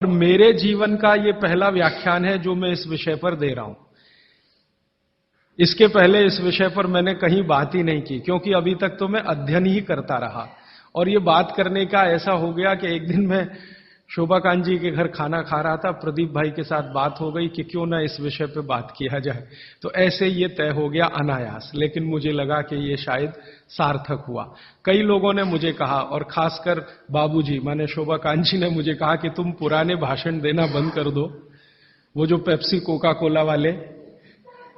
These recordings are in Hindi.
मेरे जीवन का ये पहला व्याख्यान है जो मैं इस विषय पर दे रहा हूं। इसके पहले इस विषय पर मैंने कहीं बात ही नहीं की, क्योंकि अभी तक तो मैं अध्ययन ही करता रहा। और ये बात करने का ऐसा हो गया कि एक दिन मैं शोभाकांत जी के घर खाना खा रहा था, प्रदीप भाई के साथ बात हो गई कि क्यों ना इस विषय पर बात किया जाए। तो ऐसे ये तय हो गया अनायास, लेकिन मुझे लगा कि ये शायद सार्थक हुआ। कई लोगों ने मुझे कहा, और खासकर बाबूजी माने शोभाकांत जी ने मुझे कहा कि तुम पुराने भाषण देना बंद कर दो, वो जो पेप्सी कोका कोला वाले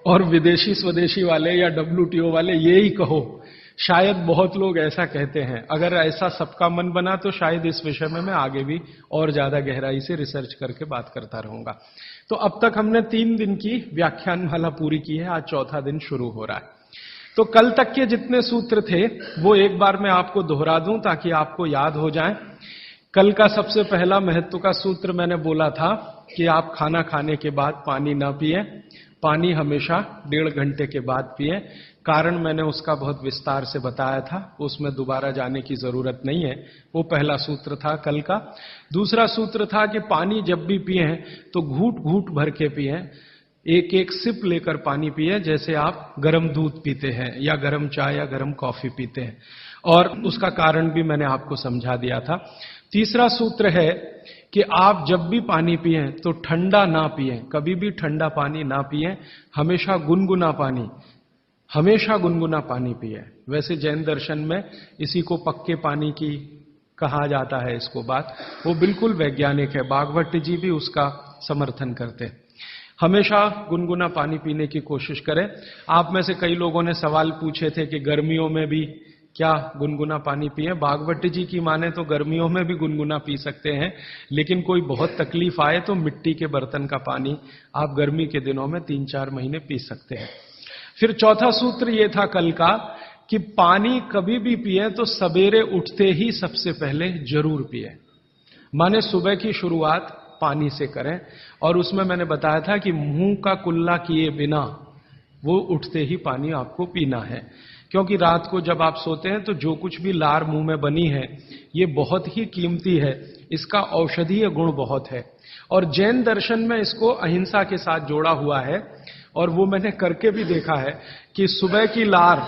और विदेशी स्वदेशी वाले या WTO वाले ये ही कहो। शायद बहुत लोग ऐसा कहते हैं। अगर ऐसा सबका मन बना तो शायद इस विषय में मैं आगे भी और ज्यादा गहराई से रिसर्च करके बात करता रहूंगा। तो अब तक हमने 3 दिन की व्याख्यानमाला पूरी की है, आज चौथा दिन शुरू हो रहा है। तो कल तक के जितने सूत्र थे वो एक बार मैं आपको दोहरा दूं ताकि आपको याद हो जाए। कल का सबसे पहला महत्व का सूत्र मैंने बोला था कि आप खाना खाने के बाद पानी ना पिए, पानी हमेशा 1.5 घंटे के बाद पिए। कारण मैंने उसका बहुत विस्तार से बताया था, उसमें दोबारा जाने की जरूरत नहीं है। वो पहला सूत्र था कल का। दूसरा सूत्र था कि पानी जब भी पिए तो घूट घूट भर के पिए, एक एक सिप लेकर पानी पिए, जैसे आप गर्म दूध पीते हैं या गर्म चाय या गर्म कॉफी पीते हैं। और उसका कारण भी मैंने आपको समझा दिया था। तीसरा सूत्र है कि आप जब भी पानी पिए तो ठंडा ना पिए, कभी भी ठंडा पानी ना पिए, हमेशा गुनगुना पानी पिए। वैसे जैन दर्शन में इसी को पक्के पानी की कहा जाता है। इसको बात वो बिल्कुल वैज्ञानिक है, भागवत जी भी उसका समर्थन करते हैं। हमेशा गुनगुना पानी पीने की कोशिश करें। आप में से कई लोगों ने सवाल पूछे थे कि गर्मियों में भी क्या गुनगुना पानी पिए। भागवत जी की माने तो गर्मियों में भी गुनगुना पी सकते हैं, लेकिन कोई बहुत तकलीफ आए तो मिट्टी के बर्तन का पानी आप गर्मी के दिनों में 3-4 महीने पी सकते हैं। फिर चौथा सूत्र यह था कल का कि पानी कभी भी पिए तो सवेरे उठते ही सबसे पहले जरूर पिए, माने सुबह की शुरुआत पानी से करें। और उसमें मैंने बताया था कि मुंह का कुल्ला किए बिना वो उठते ही पानी आपको पीना है, क्योंकि रात को जब आप सोते हैं तो जो कुछ भी लार मुंह में बनी है ये बहुत ही कीमती है, इसका औषधीय गुण बहुत है। और जैन दर्शन में इसको अहिंसा के साथ जोड़ा हुआ है, और वो मैंने करके भी देखा है कि सुबह की लार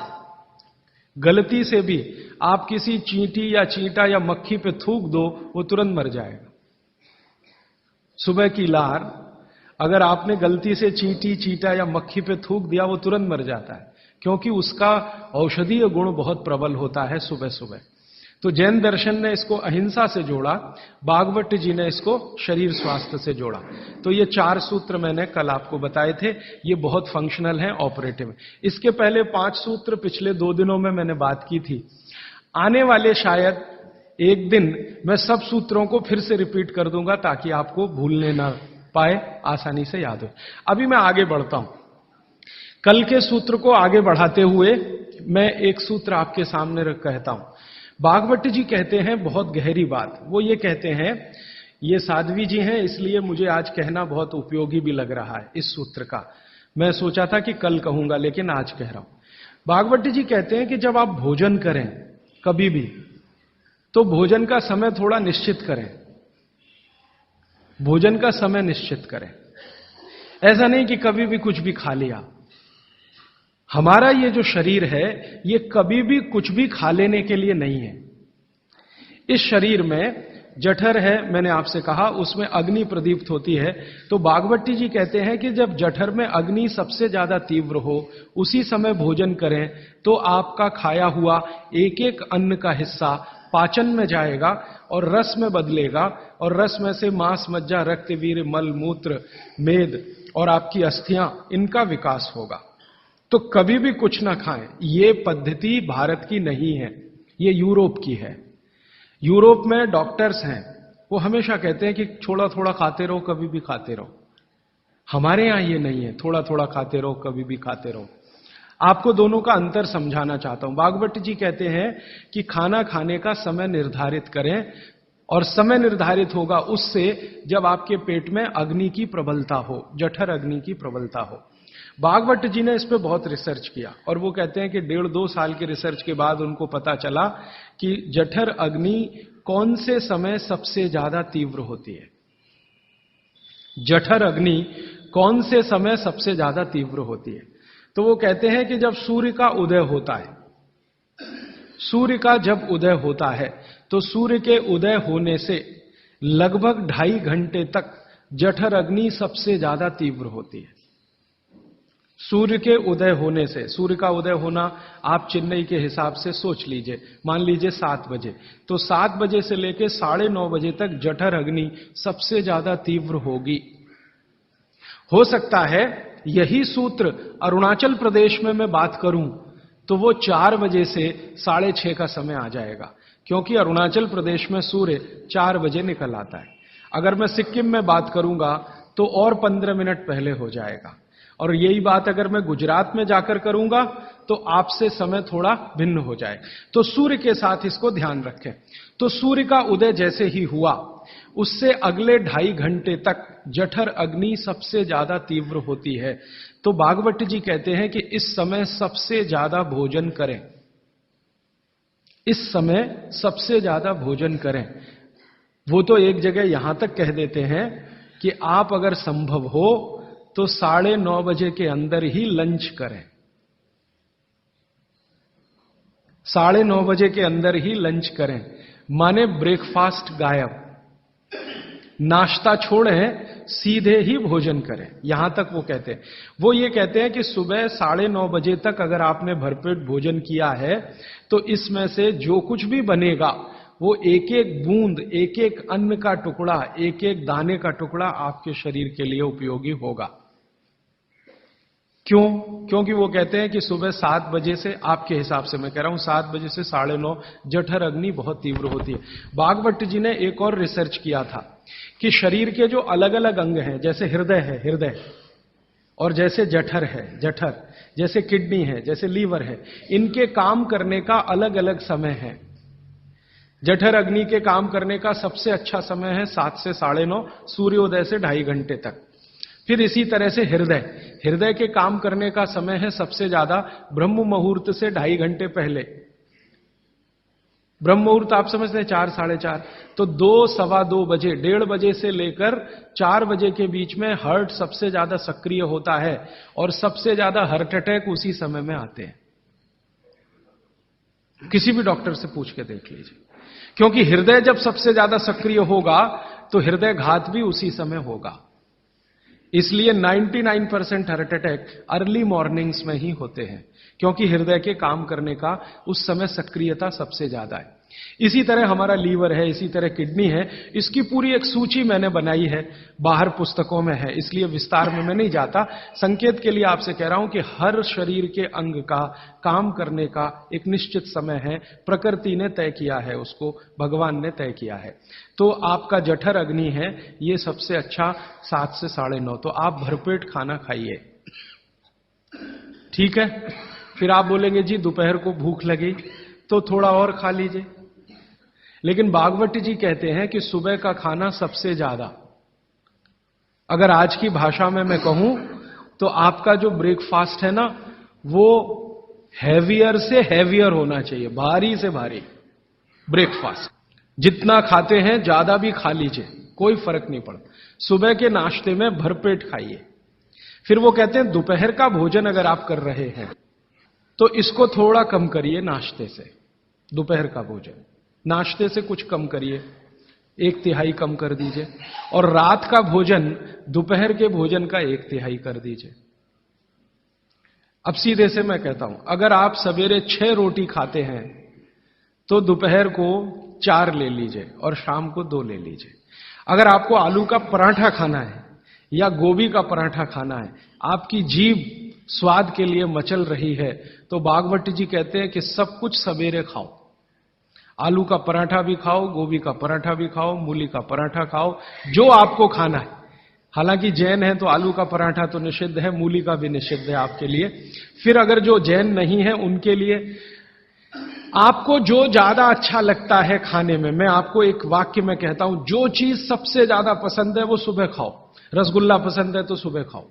गलती से भी आप किसी चींटी या चींटा या मक्खी पे थूक दो, वो तुरंत मर जाएगा। सुबह की लार अगर आपने गलती से चींटी, चींटा या मक्खी पे थूक दिया, वो तुरंत मर जाता है, क्योंकि उसका औषधीय गुण बहुत प्रबल होता है सुबह सुबह। तो जैन दर्शन ने इसको अहिंसा से जोड़ा, भागवत जी ने इसको शरीर स्वास्थ्य से जोड़ा। तो ये 4 सूत्र मैंने कल आपको बताए थे, ये बहुत फंक्शनल हैं, ऑपरेटिव। इसके पहले 5 सूत्र पिछले 2 दिनों में मैंने बात की थी। आने वाले शायद एक दिन मैं सब सूत्रों को फिर से रिपीट कर दूंगा ताकि आपको भूलने ना पाए, आसानी से याद हो। अभी मैं आगे बढ़ता हूं। कल के सूत्र को आगे बढ़ाते हुए मैं एक सूत्र आपके सामने रख कहता हूं। भागवत जी कहते हैं बहुत गहरी बात। वो ये कहते हैं, ये साध्वी जी हैं इसलिए मुझे आज कहना बहुत उपयोगी भी लग रहा है इस सूत्र का। मैं सोचा था कि कल कहूंगा, लेकिन आज कह रहा हूं। भागवत जी कहते हैं कि जब आप भोजन करें कभी भी, तो भोजन का समय थोड़ा निश्चित करें। भोजन का समय निश्चित करें, ऐसा नहीं कि कभी भी कुछ भी खा लिया। हमारा ये जो शरीर है ये कभी भी कुछ भी खा लेने के लिए नहीं है। इस शरीर में जठर है, मैंने आपसे कहा, उसमें अग्नि प्रदीप्त होती है। तो भागवत जी कहते हैं कि जब जठर में अग्नि सबसे ज्यादा तीव्र हो, उसी समय भोजन करें तो आपका खाया हुआ एक एक अन्न का हिस्सा पाचन में जाएगा और रस में बदलेगा, और रस में से मांस, मज्जा, रक्त, वीर्य, मल, मूत्र, मेद और आपकी अस्थियां, इनका विकास होगा। तो कभी भी कुछ ना खाएं। ये पद्धति भारत की नहीं है, ये यूरोप की है। यूरोप में डॉक्टर्स हैं, वो हमेशा कहते हैं कि थोड़ा थोड़ा खाते रहो, कभी भी खाते रहो। हमारे यहां ये नहीं है, थोड़ा थोड़ा खाते रहो, कभी भी खाते रहो। आपको दोनों का अंतर समझाना चाहता हूं। भागवत जी कहते हैं कि खाना खाने का समय निर्धारित करें, और समय निर्धारित होगा उससे जब आपके पेट में अग्नि की प्रबलता हो, जठर अग्नि की प्रबलता हो। भागवत जी ने इस पे बहुत रिसर्च किया, और वो कहते हैं कि 1.5-2 साल के रिसर्च के बाद उनको पता चला कि जठर अग्नि कौन से समय सबसे ज्यादा तीव्र होती है। जठर अग्नि कौन से समय सबसे ज्यादा तीव्र होती है? तो वो कहते हैं कि जब सूर्य का उदय होता है, सूर्य का जब उदय होता है तो सूर्य के उदय होने से लगभग 2.5 घंटे तक जठर अग्नि सबसे ज्यादा तीव्र होती है। सूर्य के उदय होने से, सूर्य का उदय होना आप चेन्नई के हिसाब से सोच लीजिए, मान लीजिए 7 बजे, तो 7 बजे से लेकर 9:30 बजे तक जठर अग्नि सबसे ज्यादा तीव्र होगी। हो सकता है यही सूत्र अरुणाचल प्रदेश में मैं बात करूं तो वो 4 बजे से 6:30 का समय आ जाएगा, क्योंकि अरुणाचल प्रदेश में सूर्य 4 बजे निकल आता है। अगर मैं सिक्किम में बात करूंगा तो और 15 मिनट पहले हो जाएगा, और यही बात अगर मैं गुजरात में जाकर करूंगा तो आपसे समय थोड़ा भिन्न हो जाए। तो सूर्य के साथ इसको ध्यान रखें। तो सूर्य का उदय जैसे ही हुआ उससे अगले 2.5 घंटे तक जठर अग्नि सबसे ज्यादा तीव्र होती है। तो भागवत जी कहते हैं कि इस समय सबसे ज्यादा भोजन करें, इस समय सबसे ज्यादा भोजन करें। वो तो एक जगह यहां तक कह देते हैं कि आप अगर संभव हो तो 9:30 बजे के अंदर ही लंच करें, 9:30 बजे के अंदर ही लंच करें, माने ब्रेकफास्ट गायब, नाश्ता छोड़ें, सीधे ही भोजन करें। यहां तक वो कहते हैं। वो ये कहते हैं कि सुबह 9:30 बजे तक अगर आपने भरपेट भोजन किया है तो इसमें से जो कुछ भी बनेगा वो एक एक बूंद, एक एक अन्न का टुकड़ा, एक एक दाने का टुकड़ा आपके शरीर के लिए उपयोगी होगा। क्यों? क्योंकि वो कहते हैं कि सुबह 7 बजे से, आपके हिसाब से मैं कह रहा हूं, 7 बजे से 9:30 जठर अग्नि बहुत तीव्र होती है। भागवत जी ने एक और रिसर्च किया था कि शरीर के जो अलग अलग अंग हैं, जैसे हृदय है हृदय, और जैसे जठर है जठर, जैसे किडनी है, जैसे लीवर है, इनके काम करने का अलग अलग समय है। जठर अग्नि के काम करने का सबसे अच्छा समय है 7 से 9:30, सूर्योदय से 2.5 घंटे तक। फिर इसी तरह से हृदय, हृदय के काम करने का समय है सबसे ज्यादा ब्रह्म मुहूर्त से 2.5 घंटे पहले। ब्रह्म मुहूर्त आप समझते हैं 4, 4:30, तो 2, सवा 2 बजे, 1:30 बजे से लेकर 4 बजे के बीच में हार्ट सबसे ज्यादा सक्रिय होता है, और सबसे ज्यादा हार्ट अटैक उसी समय में आते हैं। किसी भी डॉक्टर से पूछ के देख लीजिए, क्योंकि हृदय जब सबसे ज्यादा सक्रिय होगा तो हृदय घात भी उसी समय होगा। इसलिए 99% हार्ट अटैक अर्ली मॉर्निंग्स में ही होते हैं, क्योंकि हृदय के काम करने का उस समय सक्रियता सबसे ज्यादा है। इसी तरह हमारा लीवर है, इसी तरह किडनी है। इसकी पूरी एक सूची मैंने बनाई है, बाहर पुस्तकों में है, इसलिए विस्तार में मैं नहीं जाता। संकेत के लिए आपसे कह रहा हूं कि हर शरीर के अंग का काम करने का एक निश्चित समय है, प्रकृति ने तय किया है, उसको भगवान ने तय किया है। तो आपका जठर अग्नि है, ये सबसे अच्छा 7 से 9:30। तो आप भरपेट खाना खाइए, ठीक है। फिर आप बोलेंगे जी दोपहर को भूख लगी तो थोड़ा और खा लीजिए, लेकिन भागवत जी कहते हैं कि सुबह का खाना सबसे ज्यादा, अगर आज की भाषा में मैं कहूं तो आपका जो ब्रेकफास्ट है ना, वो हैवियर से हैवियर होना चाहिए, भारी से भारी ब्रेकफास्ट। जितना खाते हैं ज्यादा भी खा लीजिए, कोई फर्क नहीं पड़ता। सुबह के नाश्ते में भरपेट खाइए। फिर वो कहते हैं दोपहर का भोजन अगर आप कर रहे हैं तो इसको थोड़ा कम करिए नाश्ते से, दोपहर का भोजन नाश्ते से कुछ कम करिए, 1/3 कम कर दीजिए, और रात का भोजन दोपहर के भोजन का 1/3 कर दीजिए। अब सीधे से मैं कहता हूं, अगर आप सवेरे 6 रोटी खाते हैं तो दोपहर को 4 ले लीजिए और शाम को 2 ले लीजिए। अगर आपको आलू का पराठा खाना है या गोभी का पराठा खाना है, आपकी जीभ स्वाद के लिए मचल रही है, तो भागवत जी कहते हैं कि सब कुछ सवेरे खाओ। आलू का पराठा भी खाओ, गोभी का पराठा भी खाओ, मूली का पराठा खाओ, जो आपको खाना है। हालांकि जैन है तो आलू का पराठा तो निषिद्ध है, मूली का भी निषिद्ध है आपके लिए। फिर अगर जो जैन नहीं है उनके लिए आपको जो ज्यादा अच्छा लगता है खाने में, मैं आपको एक वाक्य में कहता हूं, जो चीज सबसे ज्यादा पसंद है वो सुबह खाओ। रसगुल्ला पसंद है तो सुबह खाओ,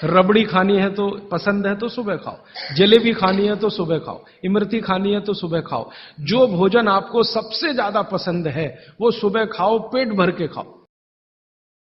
रबड़ी खानी है तो पसंद है तो सुबह खाओ, जलेबी खानी है तो सुबह खाओ, इमरती खानी है तो सुबह खाओ। जो भोजन आपको सबसे ज्यादा पसंद है वो सुबह खाओ, पेट भर के खाओ।